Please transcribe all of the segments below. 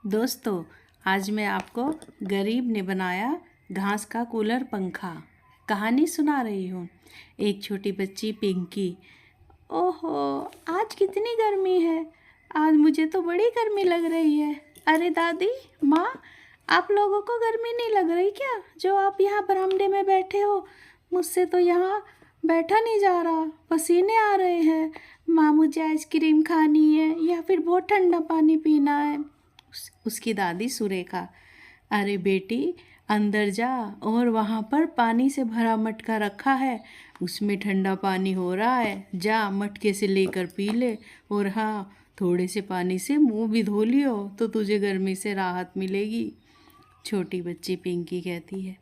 दोस्तों, आज मैं आपको गरीब ने बनाया घास का कूलर पंखा कहानी सुना रही हूँ। एक छोटी बच्ची पिंकी। ओहो, आज कितनी गर्मी है। आज मुझे तो बड़ी गर्मी लग रही है। अरे दादी, माँ, आप लोगों को गर्मी नहीं लग रही क्या, जो आप यहाँ बरामदे में बैठे हो? मुझसे तो यहाँ बैठा नहीं जा रहा, पसीने आ रहे हैं। माँ, मुझे आइसक्रीम खानी है या फिर बहुत ठंडा पानी पीना है। उसकी दादी सुरेखा। अरे बेटी, अंदर जा और वहाँ पर पानी से भरा मटका रखा है, उसमें ठंडा पानी हो रहा है। जा मटके से लेकर पी ले, और हाँ, थोड़े से पानी से मुंह भी धो लियो तो तुझे गर्मी से राहत मिलेगी। छोटी बच्ची पिंकी कहती है,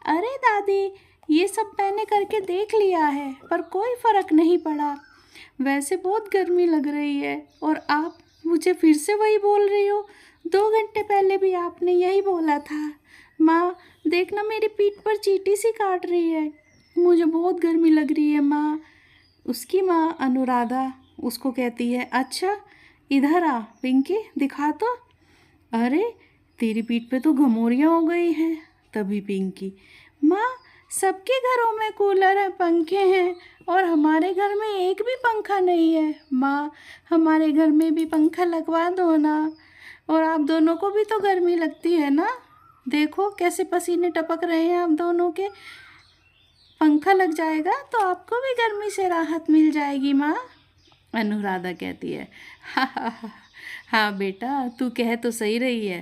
अरे दादी, ये सब मैंने करके देख लिया है पर कोई फ़र्क नहीं पड़ा। वैसे बहुत गर्मी लग रही है और आप मुझे फिर से वही बोल रही हो। 2 घंटे पहले भी आपने यही बोला था। माँ, देखना मेरी पीठ पर चींटी सी काट रही है। मुझे बहुत गर्मी लग रही है माँ। उसकी माँ अनुराधा उसको कहती है, अच्छा इधर आ पिंकी, दिखा तो। अरे, तेरी पीठ पे तो घमौरियाँ हो गई हैं। तभी पिंकी, माँ, सबके घरों में कूलर है, पंखे हैं, और हमारे घर में एक भी पंखा नहीं है। माँ, हमारे घर में भी पंखा लगवा दो ना। और आप दोनों को भी तो गर्मी लगती है ना, देखो कैसे पसीने टपक रहे हैं आप दोनों के। पंखा लग जाएगा तो आपको भी गर्मी से राहत मिल जाएगी माँ। अनुराधा कहती है, हाँ बेटा, तू कह तो सही रही है,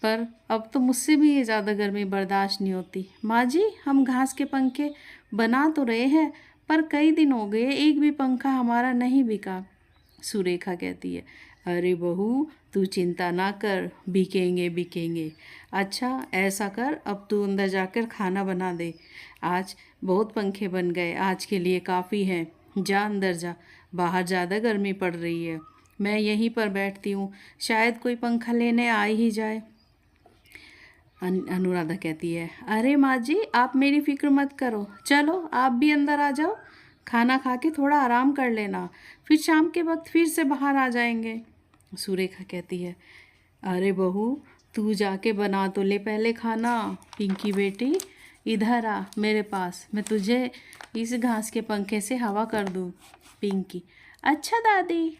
पर अब तो मुझसे भी ये ज़्यादा गर्मी बर्दाश्त नहीं होती। माँ जी, हम घास के पंखे बना तो रहे हैं, पर कई दिन हो गए एक भी पंखा हमारा नहीं बिका। सुरेखा कहती है, अरे बहू, तू चिंता ना कर, बिकेंगे बिकेंगे। अच्छा ऐसा कर, अब तू अंदर जाकर खाना बना दे। आज बहुत पंखे बन गए, आज के लिए काफ़ी हैं। जा अंदर जा, बाहर ज़्यादा गर्मी पड़ रही है। मैं यहीं पर बैठती हूँ, शायद कोई पंखा लेने आ ही जाए। अनुराधा कहती है, अरे माँ जी, आप मेरी फिक्र मत करो, चलो आप भी अंदर आ जाओ, खाना खा के थोड़ा आराम कर लेना, फिर शाम के वक्त फिर से बाहर आ जाएंगे। सुरेखा कहती है, अरे बहू, तू जाके बना तो ले पहले खाना। पिंकी बेटी, इधर आ मेरे पास, मैं तुझे इस घास के पंखे से हवा कर दूँ। पिंकी, अच्छा दादी।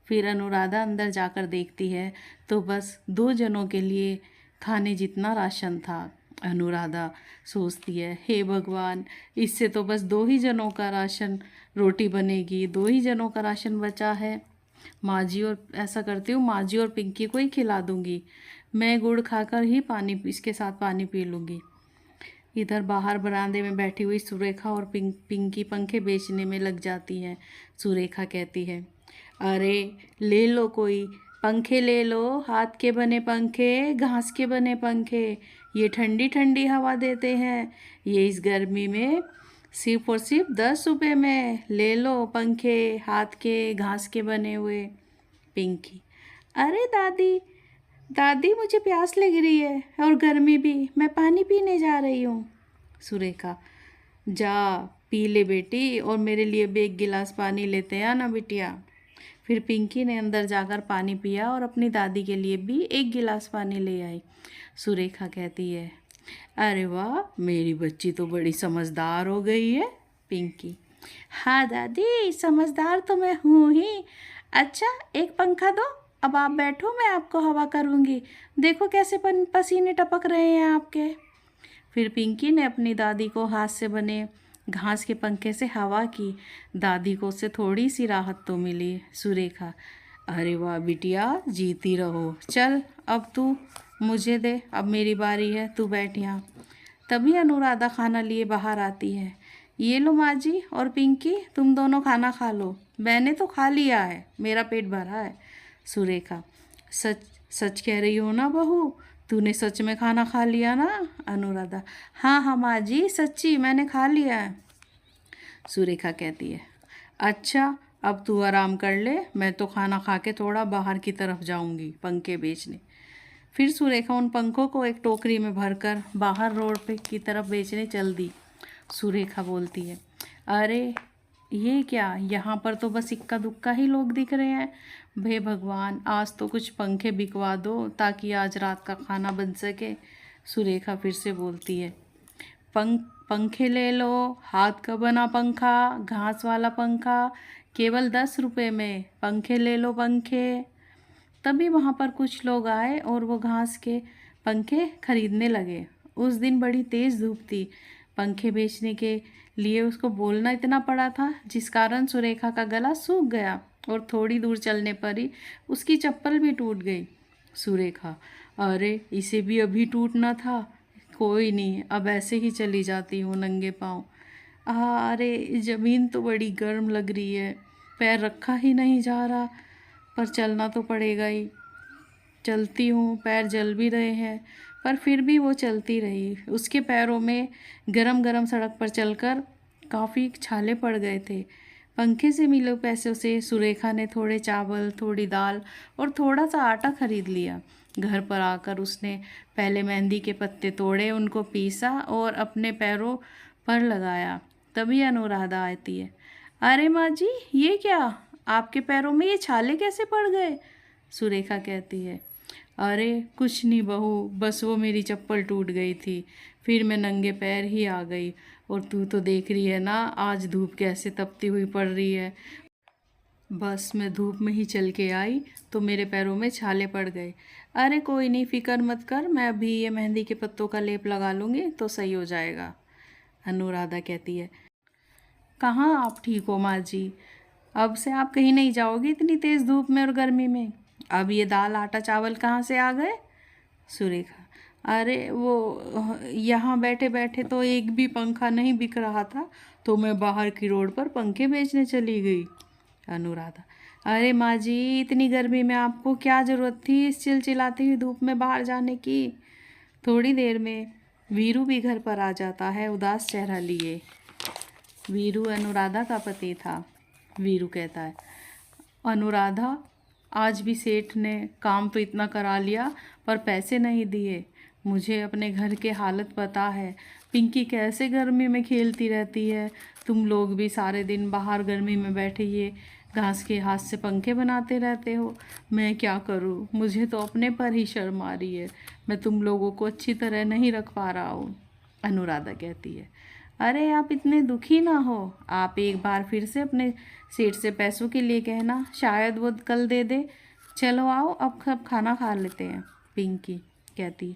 फिर अनुराधा अंदर जाकर देखती है तो बस 2 जनों के लिए खाने जितना राशन था। अनुराधा सोचती है, हे भगवान, इससे तो बस 2 ही जनों का राशन, रोटी बनेगी, 2 ही जनों का राशन बचा है। माँ जी, और ऐसा करती हूँ, माँ जी और पिंकी को ही खिला दूँगी। मैं गुड़ खाकर ही पानी इसके साथ पानी पी लूँगी। इधर बाहर बरामदे में बैठी हुई सुरेखा और पिंकी पंखे बेचने में लग जाती हैं। सुरेखा कहती है, अरे ले लो, कोई पंखे ले लो, हाथ के बने पंखे, घास के बने पंखे, ये ठंडी ठंडी हवा देते हैं। ये इस गर्मी में सिर्फ और सिर्फ 10 रुपये में, ले लो पंखे, हाथ के घास के बने हुए। पिंकी, अरे दादी, दादी मुझे प्यास लग रही है और गर्मी भी, मैं पानी पीने जा रही हूँ। सुरेखा, जा पी ले बेटी, और मेरे लिए भी 1 गिलास पानी लेते हैं ना बिटिया। फिर पिंकी ने अंदर जाकर पानी पिया और अपनी दादी के लिए भी 1 गिलास पानी ले आई। सुरेखा कहती है, अरे वाह, मेरी बच्ची तो बड़ी समझदार हो गई है। पिंकी, हाँ दादी, समझदार तो मैं हूँ ही। अच्छा एक पंखा दो, अब आप बैठो, मैं आपको हवा करूँगी। देखो कैसे पसीने टपक रहे हैं आपके। फिर पिंकी ने अपनी दादी को हाथ से बने घास के पंखे से हवा की। दादी को उससे थोड़ी सी राहत तो मिली। सुरेखा, अरे वाह बिटिया, जीती रहो, चल अब तू मुझे दे, अब मेरी बारी है, तू बैठ यहाँ। तभी अनुराधा खाना लिए बाहर आती है। ये लो माँ जी और पिंकी, तुम दोनों खाना खा लो, मैंने तो खा लिया है, मेरा पेट भरा है। सुरेखा, सच सच कह रही हो ना बहू, तूने सच में खाना खा लिया ना? अनुराधा, हाँ हाँ माँ जी, सच्ची मैंने खा लिया है। सुरेखा कहती है, अच्छा अब तू आराम कर ले, मैं तो खाना खा के थोड़ा बाहर की तरफ जाऊंगी पंखे बेचने। फिर सुरेखा उन पंखों को एक टोकरी में भरकर बाहर रोड पे की तरफ बेचने चल दी। सुरेखा बोलती है, अरे ये क्या, यहाँ पर तो बस इक्का दुक्का ही लोग दिख रहे हैं। हे भगवान, आज तो कुछ पंखे बिकवा दो ताकि आज रात का खाना बन सके। सुरेखा फिर से बोलती है, पंखे ले लो, हाथ का बना पंखा, घास वाला पंखा, केवल 10 रुपये में पंखे ले लो पंखे। तभी वहाँ पर कुछ लोग आए और वो घास के पंखे खरीदने लगे। उस दिन बड़ी तेज़ धूप थी, पंखे बेचने के लिए उसको बोलना इतना पड़ा था, जिस कारण सुरेखा का गला सूख गया और थोड़ी दूर चलने पर ही उसकी चप्पल भी टूट गई। सुरेखा, अरे इसे भी अभी टूटना था, कोई नहीं, अब ऐसे ही चली जाती हूँ नंगे पाँव। अरे ज़मीन तो बड़ी गर्म लग रही है, पैर रखा ही नहीं जा रहा, पर चलना तो पड़ेगा ही। चलती हूँ, पैर जल भी रहे हैं, पर फिर भी वो चलती रही। उसके पैरों में गरम गरम सड़क पर चलकर काफ़ी छाले पड़ गए थे। पंखे से मिले पैसों से सुरेखा ने थोड़े चावल, थोड़ी दाल और थोड़ा सा आटा खरीद लिया। घर पर आकर उसने पहले मेहंदी के पत्ते तोड़े, उनको पीसा और अपने पैरों पर लगाया। तभी अनुराधा आती है। अरे माँ जी, ये क्या, आपके पैरों में ये छाले कैसे पड़ गए? सुरेखा कहती है, अरे कुछ नहीं बहू, बस वो मेरी चप्पल टूट गई थी, फिर मैं नंगे पैर ही आ गई। और तू तो देख रही है ना, आज धूप कैसे तपती हुई पड़ रही है। बस मैं धूप में ही चल के आई तो मेरे पैरों में छाले पड़ गए। अरे कोई नहीं, फिक्र मत कर, मैं अभी ये मेहंदी के पत्तों का लेप लगा लूँगी तो सही हो जाएगा। अनुराधा कहती है, कहाँ आप ठीक हो माँ जी, अब से आप कहीं नहीं जाओगी इतनी तेज़ धूप में और गर्मी में। अब ये दाल आटा चावल कहाँ से आ गए? सुरेखा, अरे वो यहाँ बैठे बैठे तो एक भी पंखा नहीं बिक रहा था, तो मैं बाहर की रोड पर पंखे बेचने चली गई। अनुराधा, अरे माँ जी, इतनी गर्मी में आपको क्या ज़रूरत थी इस चिलचिलाती हुई धूप में बाहर जाने की। थोड़ी देर में वीरू भी घर पर आ जाता है, उदास चेहरा लिए। वीरू अनुराधा का पति था। वीरू कहता है, अनुराधा, आज भी सेठ ने काम तो इतना करा लिया पर पैसे नहीं दिए। मुझे अपने घर के हालत पता है, पिंकी कैसे गर्मी में खेलती रहती है, तुम लोग भी सारे दिन बाहर गर्मी में बैठे ये घास के हाथ से पंखे बनाते रहते हो। मैं क्या करूँ, मुझे तो अपने पर ही शर्म आ रही है, मैं तुम लोगों को अच्छी तरह नहीं रख पा रहा हूँ। अनुराधा कहती है, अरे आप इतने दुखी ना हो, आप एक बार फिर से अपने सेठ से पैसों के लिए कहना, शायद वो कल दे दे। चलो आओ, अब खाना खा लेते हैं। पिंकी कहती है,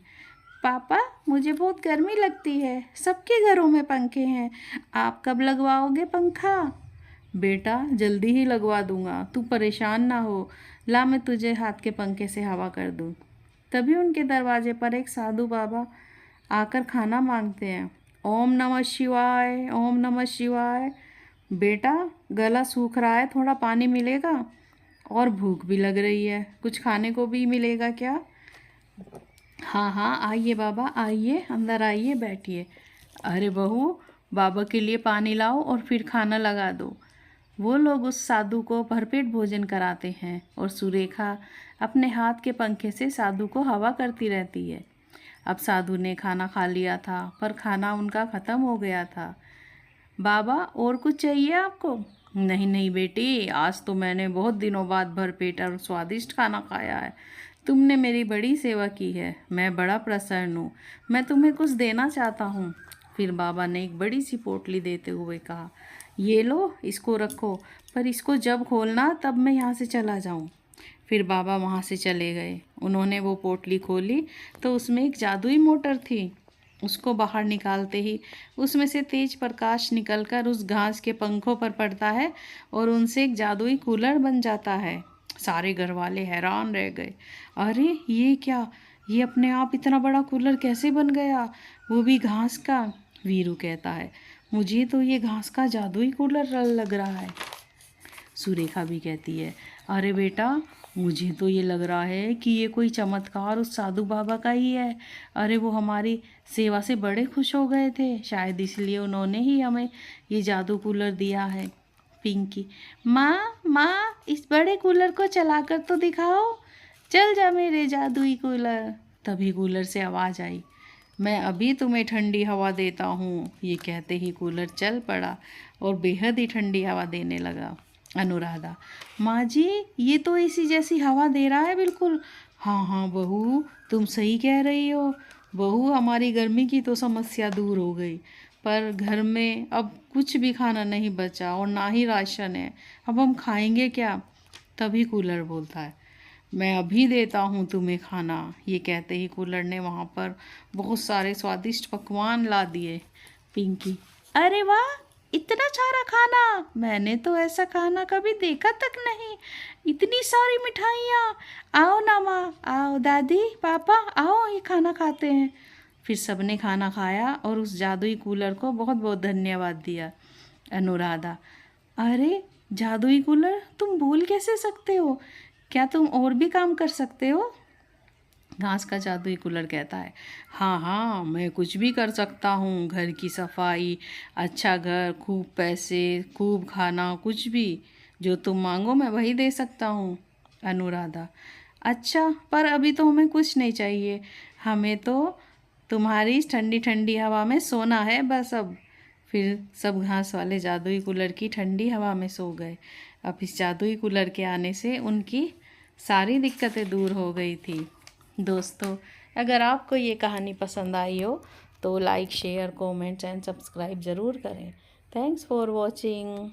पापा मुझे बहुत गर्मी लगती है, सबके घरों में पंखे हैं, आप कब लगवाओगे पंखा? बेटा जल्दी ही लगवा दूंगा, तू परेशान ना हो, ला मैं तुझे हाथ के पंखे से हवा कर दूँ। तभी उनके दरवाजे पर एक साधु बाबा आकर खाना मांगते हैं। ओम नमः शिवाय, ओम नमः शिवाय। बेटा गला सूख रहा है, थोड़ा पानी मिलेगा? और भूख भी लग रही है, कुछ खाने को भी मिलेगा क्या? हाँ हाँ, आइए बाबा आइए, अंदर आइए, बैठिए। अरे बहू, बाबा के लिए पानी लाओ और फिर खाना लगा दो। वो लोग उस साधु को भरपेट भोजन कराते हैं और सुरेखा अपने हाथ के पंखे से साधु को हवा करती रहती है। अब साधु ने खाना खा लिया था, पर खाना उनका ख़त्म हो गया था। बाबा और कुछ चाहिए आपको? नहीं नहीं बेटी, आज तो मैंने बहुत दिनों बाद भरपेट और स्वादिष्ट खाना खाया है, तुमने मेरी बड़ी सेवा की है, मैं बड़ा प्रसन्न हूँ, मैं तुम्हें कुछ देना चाहता हूँ। फिर बाबा ने एक बड़ी सी पोटली देते हुए कहा, ये लो, इसको रखो, पर इसको जब खोलना तब मैं यहाँ से चला जाऊँ। फिर बाबा वहाँ से चले गए। उन्होंने वो पोटली खोली तो उसमें एक जादुई मोटर थी। उसको बाहर निकालते ही उसमें से तेज प्रकाश निकलकर उस घास के पंखों पर पड़ता है और उनसे एक जादुई कूलर बन जाता है। सारे घर वाले हैरान रह गए। अरे ये क्या, ये अपने आप इतना बड़ा कूलर कैसे बन गया, वो भी घास का? वीरू कहता है, मुझे तो ये घास का जादुई कूलर लग रहा है। सुरेखा भी कहती है, अरे बेटा, मुझे तो ये लग रहा है कि ये कोई चमत्कार उस साधु बाबा का ही है। अरे वो हमारी सेवा से बड़े खुश हो गए थे, शायद इसलिए उन्होंने ही हमें ये जादू कूलर दिया है। पिंकी, माँ माँ, इस बड़े कूलर को चलाकर तो दिखाओ, चल जा मेरे जादुई कूलर। तभी कूलर से आवाज़ आई, मैं अभी तुम्हें ठंडी हवा देता हूँ। ये कहते ही कूलर चल पड़ा और बेहद ही ठंडी हवा देने लगा। अनुराधा, माँ जी ये तो एसी जैसी हवा दे रहा है बिल्कुल। हाँ हाँ बहू, तुम सही कह रही हो। बहू, हमारी गर्मी की तो समस्या दूर हो गई, पर घर में अब कुछ भी खाना नहीं बचा और ना ही राशन है। अब हम खाएंगे क्या? तभी कूलर बोलता है, मैं अभी देता हूँ तुम्हें खाना। ये कहते ही कूलर ने वहाँ पर बहुत सारे स्वादिष्ट पकवान ला दिए। पिंकी, अरे वाह, इतना सारा खाना! मैंने तो ऐसा खाना कभी देखा तक नहीं। इतनी सारी मिठाइयाँ! आओ ना माँ, आओ दादी पापा, आओ ये खाना खाते हैं। फिर सबने खाना खाया और उस जादुई कूलर को बहुत बहुत धन्यवाद दिया। अनुराधा, अरे जादुई कूलर, तुम बोल कैसे सकते हो? क्या तुम और भी काम कर सकते हो? घास का जादुई कूलर कहता है, हाँ हाँ मैं कुछ भी कर सकता हूँ। घर की सफाई, अच्छा घर, खूब पैसे, खूब खाना, कुछ भी जो तुम मांगो मैं वही दे सकता हूँ। अनुराधा, अच्छा पर अभी तो हमें कुछ नहीं चाहिए। हमें तो तुम्हारी ठंडी ठंडी हवा में सोना है बस अब। फिर सब घास वाले जादुई कूलर की ठंडी हवा में सो गए। अब इस जादुई कूलर के आने से उनकी सारी दिक्कतें दूर हो गई थी। दोस्तों, अगर आपको ये कहानी पसंद आई हो तो like share comments and subscribe ज़रूर करें। Thanks for watching.